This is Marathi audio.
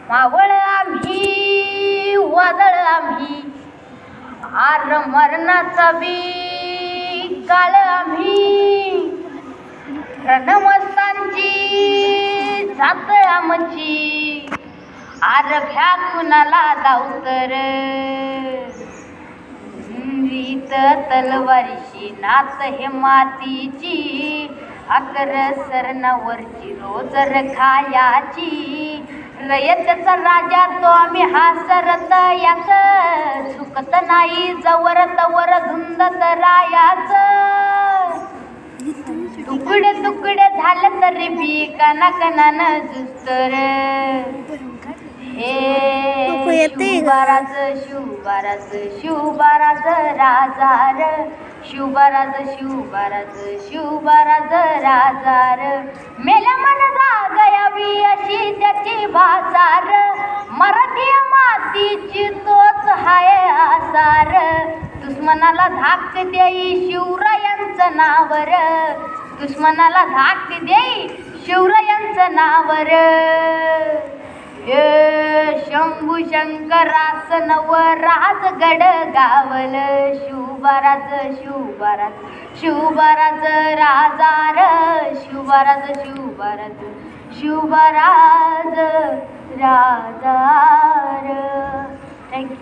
मावळ आम्ही वादळ आम्ही आर मरणाचा बी काळ आम्ही रणमस्तांची जात आमची आर भ्या कुणाला दावतर रीत तलवारीशी नात हे मातीची अकर सरणावरची रोज खायाची रयतेचा राजा तो आम्ही हासरत याच चुकत नाही जवर तवर धुंदत रायाच तुकडे तुकडे झाले तरी बी कणाकणानं जुस्तर हे शिवबाराज शिवबाराज शिवबाराज राजार शिवबाराज शिवबाराज शिवबाराज राजार मेल्या मन जागयावी अशी त्याची बाजार मराठी मातीची तोच हाय आसार दुश्मनाला धाक देई शिवरायांचं नावर दुश्मनाला धाक देई शिवरायांचं नावर शंभू शंकरास नवराजगड गावल शिवबाराज शिवबाराज शिवबाराज राजार शिवबाराज शिवबाराज शिवबाराज राजार. थँक्यू.